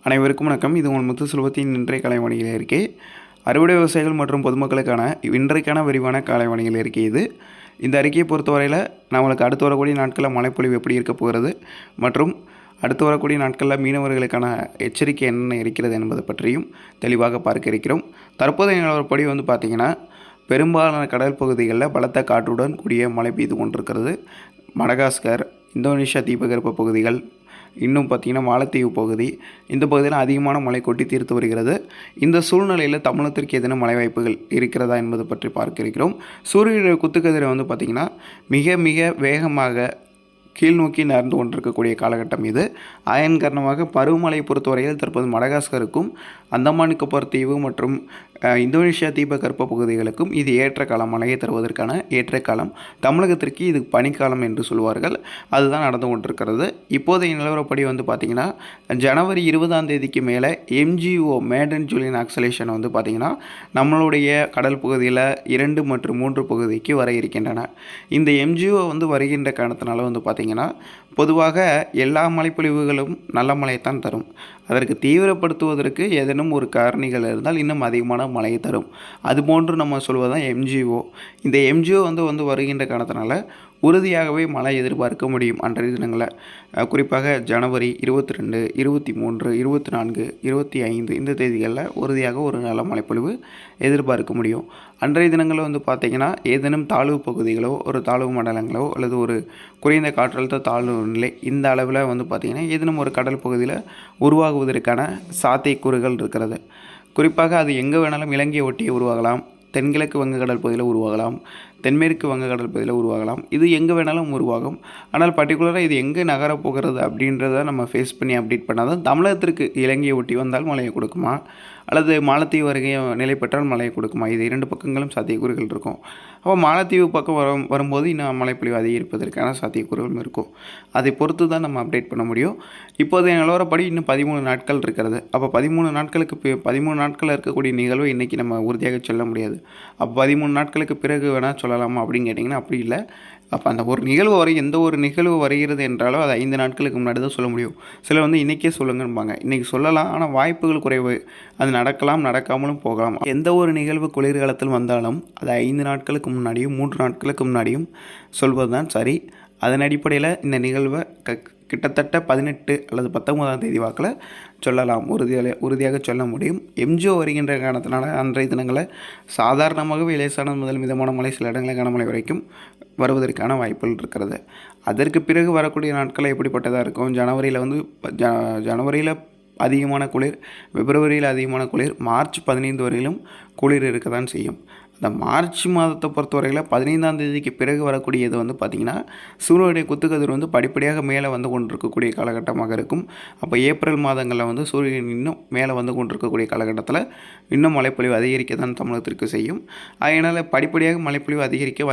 அனைவருக்கும் வணக்கம். இது உங்கள் முத்துசெல்வத்தின் இன்றைய காலை வானிலை அறிக்கை. அறுவடை விவசாயிகள் மற்றும் பொதுமக்களுக்கான இன்றைக்கான விரிவான காலை வானிலை அறிக்கை இது. இந்த அறிக்கையை பொறுத்தவரையில் நம்மளுக்கு அடுத்து வரக்கூடிய நாட்களில் மழைப்பொழிவு எப்படி இருக்க போகிறது மற்றும் அடுத்து வரக்கூடிய நாட்களில் மீனவர்களுக்கான எச்சரிக்கை என்னென்ன இருக்கிறது என்பது பற்றியும் தெளிவாக பார்க்க இருக்கிறோம். தற்போதைய நிலவரப்படி பார்த்திங்கன்னா பெரும்பாலான கடல் பகுதிகளில் பலத்த காற்றுடன் கூடிய மழை பெய்து கொண்டிருக்கிறது. மடகாஸ்கர், இந்தோனேஷியா தீபகற்ப பகுதிகள், இன்னும் பார்த்திங்கன்னா மாலத்தீவு பகுதி, இந்த பகுதியில் அதிகமான மழை கொட்டி தீர்த்து வருகிறது. இந்த சூழ்நிலையில் தமிழகத்திற்கு எதனா மழை வாய்ப்புகள் இருக்கிறதா என்பது பற்றி பார்க்க இருக்கிறோம். சூரிய குத்துக்கதிரை பார்த்திங்கன்னா மிக மிக வேகமாக கீழ்நோக்கி நகர்ந்து கொண்டிருக்கக்கூடிய காலகட்டம் இது. அதன் காரணமாக பருவமழை பொறுத்தவரையில் தற்போது மடகாஸ்கருக்கும் அந்தமான் நிக்கோபார் தீவு மற்றும் இந்தோனேஷியா தீபகற்ப பகுதிகளுக்கும் இது ஏற்ற காலம், மழையை தருவதற்கான ஏற்ற காலம். தமிழகத்திற்கு இது பனிக்காலம் என்று சொல்வார்கள். அதுதான் நடந்து கொண்டிருக்கிறது. இப்போதைய நிலவரப்படி பார்த்திங்கன்னா ஜனவரி 20ஆம் தேதிக்கு மேலே MGO மேடன் ஜூலியன் ஆக்சலேஷன் பார்த்திங்கன்னா நம்மளுடைய கடல் பகுதியில் 2 மற்றும் 3 பகுதிக்கு வர இருக்கின்றன. இந்த MGO வருகின்ற காரணத்தினால பார்த்திங்கன்னா பொதுவாக எல்லா மழைப்பொழிவுகளும் நல்ல மழையைத்தான் தரும். அதற்கு தீவிரப்படுத்துவதற்கு ஏதேனும் ஒரு காரணிகள் இருந்தால் இன்னும் அதிகமான மழையை தரும். அதுபோன்று நம்ம சொல்வதுதான் MGO. இந்த MGO வருகின்ற காரணத்தினால உறுதியாகவே மழை எதிர்பார்க்க முடியும். அன்றைய தினங்களில் குறிப்பாக ஜனவரி 22, 23, 24, 25 இந்த தேதிகளில் உறுதியாக ஒரு நல்ல மழைப்பொழிவு எதிர்பார்க்க முடியும். அன்றைய தினங்களில் பார்த்திங்கன்னா ஏதேனும் தாழ்வு பகுதிகளோ ஒரு தாழ்வு மண்டலங்களோ அல்லது ஒரு குறைந்த காற்றழுத்த தாழ்வு நிலை இந்த அளவில் பார்த்திங்கன்னா ஏதேனும் ஒரு கடல் பகுதியில் உருவாகுவதற்கான சாத்தியக்கூறுகள் இருக்கிறது. குறிப்பாக அது எங்கே வேணாலும் இலங்கையை ஒட்டி உருவாகலாம், தென்கிழக்கு வங்கக்கடல் பகுதியில் உருவாகலாம், தென்மேற்கு வங்கக்கடல் பகுதியில் உருவாகலாம். இது எங்கே வேணாலும் உருவாகும். ஆனால் பர்டிகுலராக இது எங்கே நகரப்போகிறது அப்படின்றத நம்ம ஃபேஸ் பண்ணி அப்டேட் பண்ணால் தான் தமிழகத்திற்கு இலங்கையை ஒட்டி வந்தால் மழையை கொடுக்குமா அல்லது மாலத்தீவு அருகே நிலை பெற்றால் மழையை கொடுக்குமா, இது 2 பக்கங்களும் சாத்தியக்கூறுகள் இருக்கும். அப்போ மாலத்தீவு பக்கம் வரும்போது இன்னும் மழைப்பொழிவு அதிகரிப்பதற்கான சாத்தியக்கூறுகளும் இருக்கும். அதை பொறுத்து தான் நம்ம அப்டேட் பண்ண முடியும். இப்போதைய நிலவரப்படி இன்னும் 13 நாட்கள் இருக்கிறது. அப்போ 13 நாட்களில் இருக்கக்கூடிய நிகழ்வு இன்றைக்கி நம்ம உறுதியாக சொல்ல முடியாது. அப்போ 13 நாட்களுக்கு பிறகு வேணால் சொல்லலாமா அப்படின்னு கேட்டிங்கன்னா அப்படி இல்லை. அப்போ அந்த ஒரு நிகழ்வு எந்த ஒரு நிகழ்வு வருகிறது என்றாலும் அது 5 நாட்களுக்கு முன்னாடி தான் சொல்ல முடியும். சிலர் இன்றைக்கே சொல்லுங்கன்பாங்க. இன்றைக்கி சொல்லலாம், ஆனால் வாய்ப்புகள் குறைவு. அது நடக்கலாம், நடக்காமலும் போகலாம். எந்த ஒரு நிகழ்வு குளிர்காலத்தில் வந்தாலும் அது 5 நாட்களுக்கு முன்னாடியும் 3 நாட்களுக்கு முன்னாடியும் சொல்வது தான் சரி. அதன் அடிப்படையில் இந்த நிகழ்வை கிட்டத்தட்ட 18 அல்லது 19ஆம் தேதி வாக்கில் சொல்லலாம், உறுதியாக சொல்ல முடியும். MGO வருகின்ற காரணத்தினால அன்றைய தினங்களில் சாதாரணமாகவே லேசான முதல் மிதமான மழை, சில இடங்களில் கனமழை வரைக்கும் வருவதற்கான வாய்ப்புகள் இருக்கிறது. அதற்கு பிறகு வரக்கூடிய நாட்கள் எப்படிப்பட்டதாக இருக்கும்? ஜனவரியில் அதிகமான குளிர், பிப்ரவரியில் அதிகமான குளிர், மார்ச் 15 வரையிலும் குளிர் இருக்க தான் செய்யும். அந்த மார்ச் மாதத்தை பொறுத்தவரையில் 15ஆம் தேதிக்கு பிறகு வரக்கூடியது பார்த்திங்கன்னா சூரியனுடைய குத்துக்கதிர் படிப்படியாக மேலே கொண்டிருக்கக்கூடிய காலகட்டமாக இருக்கும். அப்போ ஏப்ரல் மாதங்களில் சூரியன் இன்னும் மேலே கொண்டிருக்கக்கூடிய காலகட்டத்தில் இன்னும் மழைப்பொழிவு அதிகரிக்க தான் தமிழகத்திற்கு செய்யும். அதனால் படிப்படியாக மழைப்பொழிவு அதிகரிக்க வாய்ப்பு